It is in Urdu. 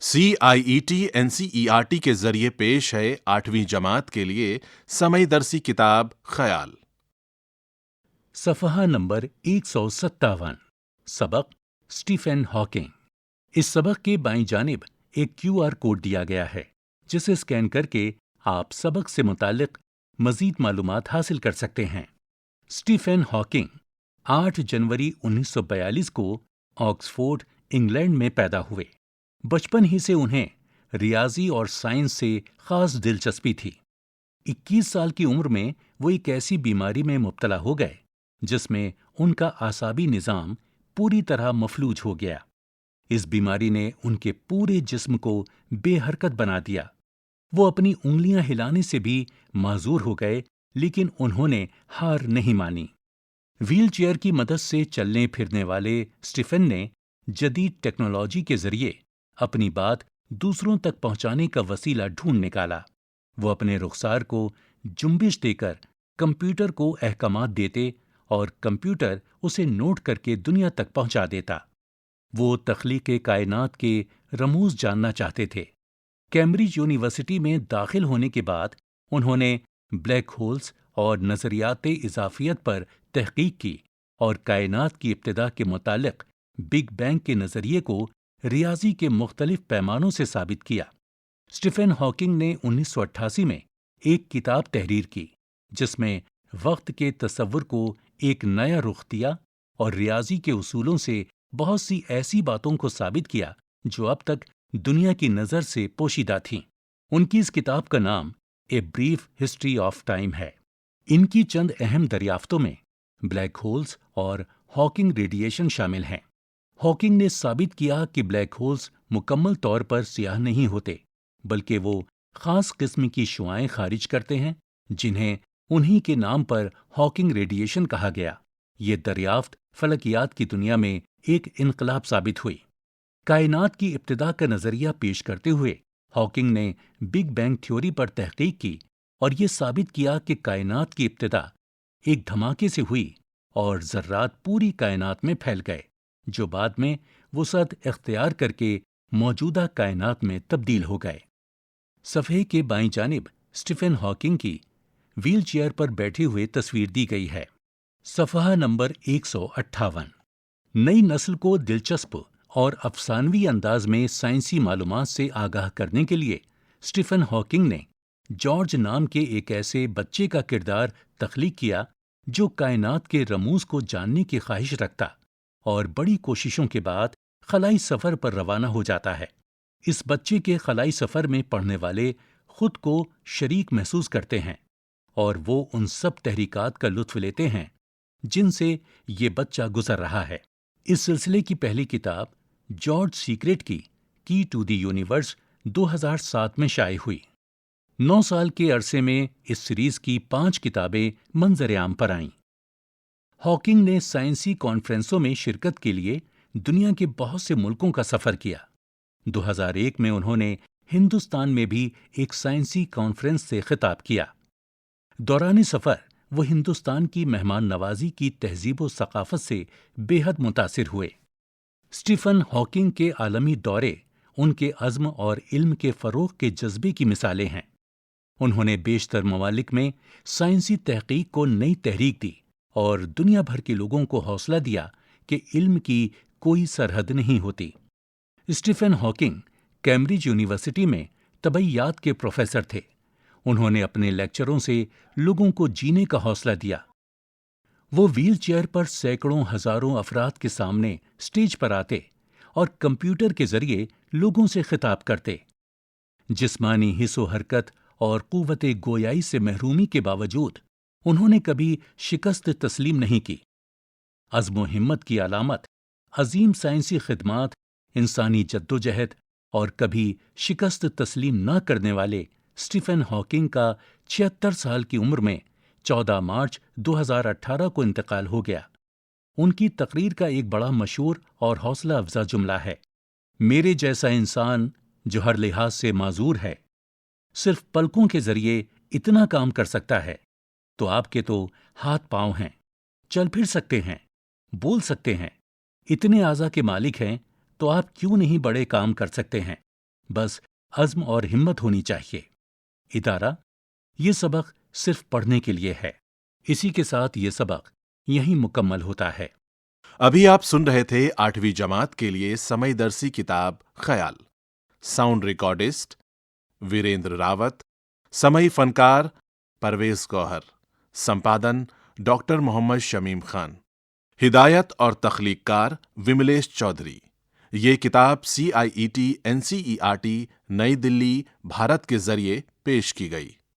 CIET-NCERT کے ذریعے پیش ہے 8ویں جماعت کے لیے سمعی درسی کتاب خیال۔ صفحہ نمبر 157۔ سبق اسٹیفن ہاکنگ۔ اس سبق کے بائیں جانب ایک QR کوڈ دیا گیا ہے جسے اسکین کر کے آپ سبق سے متعلق مزید معلومات حاصل کر سکتے ہیں۔ اسٹیفن ہاکنگ 8 جنوری 1942 کو آکسفورڈ، انگلینڈ میں پیدا ہوئے۔ بچپن ہی سے انہیں ریاضی اور سائنس سے خاص دلچسپی تھی۔ 21 سال کی عمر میں وہ ایک ایسی بیماری میں مبتلا ہو گئے جس میں ان کا اعصابی نظام پوری طرح مفلوج ہو گیا۔ اس بیماری نے ان کے پورے جسم کو بے حرکت بنا دیا۔ وہ اپنی انگلیاں ہلانے سے بھی معذور ہو گئے، لیکن انہوں نے ہار نہیں مانی۔ ویل چیئر کی مدد سے چلنے پھرنے والے اسٹیفن نے جدید ٹیکنالوجی کے ذریعے اپنی بات دوسروں تک پہنچانے کا وسیلہ ڈھونڈ نکالا۔ وہ اپنے رخسار کو جنبش دے کر کمپیوٹر کو احکامات دیتے اور کمپیوٹر اسے نوٹ کر کے دنیا تک پہنچا دیتا۔ وہ تخلیق کائنات کے رموز جاننا چاہتے تھے۔ کیمبرج یونیورسٹی میں داخل ہونے کے بعد انہوں نے بلیک ہولز اور نظریات اضافیت پر تحقیق کی اور کائنات کی ابتدا کے متعلق بگ بینگ کے نظریے کو ریاضی کے مختلف پیمانوں سے ثابت کیا۔ اسٹیفن ہاکنگ نے 1988 میں ایک کتاب تحریر کی جس میں وقت کے تصور کو ایک نیا رخ دیا اور ریاضی کے اصولوں سے بہت سی ایسی باتوں کو ثابت کیا جو اب تک دنیا کی نظر سے پوشیدہ تھیں۔ ان کی اس کتاب کا نام a brief history of time ہے۔ ان کی چند اہم دریافتوں میں بلیک ہولز اور ہاکنگ ریڈیشن شامل ہیں۔ ہاکنگ نے ثابت کیا کہ بلیک ہولز مکمل طور پر سیاہ نہیں ہوتے، بلکہ وہ خاص قسم کی شعاعیں خارج کرتے ہیں جنہیں انہی کے نام پر ہاکنگ ریڈیشن کہا گیا۔ یہ دریافت فلکیات کی دنیا میں ایک انقلاب ثابت ہوئی۔ کائنات کی ابتدا کا نظریہ پیش کرتے ہوئے ہاکنگ نے بگ بینگ تھیوری پر تحقیق کی اور یہ ثابت کیا کہ کائنات کی ابتدا ایک دھماکے سے ہوئی اور ذرات پوری کائنات میں پھیل گئے جو بعد میں وسعت اختیار کر کے موجودہ کائنات میں تبدیل ہو گئے۔ صفحے کے بائیں جانب اسٹیفن ہاکنگ کی ویل چیئر پر بیٹھے ہوئے تصویر دی گئی ہے۔ صفحہ نمبر 158۔ نئی نسل کو دلچسپ اور افسانوی انداز میں سائنسی معلومات سے آگاہ کرنے کے لیے اسٹیفن ہاکنگ نے جارج نام کے ایک ایسے بچے کا کردار تخلیق کیا جو کائنات کے رموز کو جاننے کی خواہش رکھتا اور بڑی کوششوں کے بعد خلائی سفر پر روانہ ہو جاتا ہے۔ اس بچے کے خلائی سفر میں پڑھنے والے خود کو شریک محسوس کرتے ہیں اور وہ ان سب تحریکات کا لطف لیتے ہیں جن سے یہ بچہ گزر رہا ہے۔ اس سلسلے کی پہلی کتاب جارج سیکریٹ کی ٹو دی یونیورس 2007 میں شائع ہوئی۔ 9 سال کے عرصے میں اس سیریز کی 5 کتابیں منظر عام پر آئیں۔ ہاکنگ نے سائنسی کانفرنسوں میں شرکت کے لیے دنیا کے بہت سے ملکوں کا سفر کیا۔ 2001 میں انہوں نے ہندوستان میں بھی ایک سائنسی کانفرنس سے خطاب کیا۔ دوران سفر وہ ہندوستان کی مہمان نوازی کی تہذیب و ثقافت سے بے حد متاثر ہوئے۔ اسٹیفن ہاکنگ کے عالمی دورے ان کے عزم اور علم کے فروغ کے جذبے کی مثالیں ہیں۔ انہوں نے بیشتر ممالک میں سائنسی تحقیق کو نئی تحریک دی اور دنیا بھر کے لوگوں کو حوصلہ دیا کہ علم کی کوئی سرحد نہیں ہوتی۔ اسٹیفن ہاکنگ کیمبرج یونیورسٹی میں طبیعیات کے پروفیسر تھے۔ انہوں نے اپنے لیکچروں سے لوگوں کو جینے کا حوصلہ دیا۔ وہ ویل چیئر پر سینکڑوں ہزاروں افراد کے سامنے اسٹیج پر آتے اور کمپیوٹر کے ذریعے لوگوں سے خطاب کرتے۔ جسمانی حس و حرکت اور قوت گویائی سے محرومی کے باوجود انہوں نے کبھی شکست تسلیم نہیں کی۔ عزم و ہمت کی علامت عظیم سائنسی خدمات، انسانی جدوجہد اور کبھی شکست تسلیم نہ کرنے والے اسٹیفن ہاکنگ کا 76 سال کی عمر میں 14 مارچ 2018 کو انتقال ہو گیا۔ ان کی تقریر کا ایک بڑا مشہور اور حوصلہ افزا جملہ ہے، میرے جیسا انسان جو ہر لحاظ سے معذور ہے صرف پلکوں کے ذریعے اتنا کام کر سکتا ہے، تو آپ کے تو ہاتھ پاؤں ہیں، چل پھر سکتے ہیں، بول سکتے ہیں، اتنے اعضاء کے مالک ہیں، تو آپ کیوں نہیں بڑے کام کر سکتے ہیں؟ بس عزم اور ہمت ہونی چاہیے۔ ادارہ، یہ سبق صرف پڑھنے کے لیے ہے۔ اسی کے ساتھ یہ سبق یہیں مکمل ہوتا ہے۔ ابھی آپ سن رہے تھے 8ویں جماعت کے لیے سمئی درسی کتاب خیال۔ ساؤنڈ ریکارڈسٹ ویریندر راوت، سمئی فنکار پرویز گوہر، سمپادن ڈاکٹر محمد شمیم خان، ہدایت اور تخلیق کار وملیش چودھری۔ یہ کتاب CIET NCERT نئی دلی، بھارت کے ذریعے پیش کی گئی۔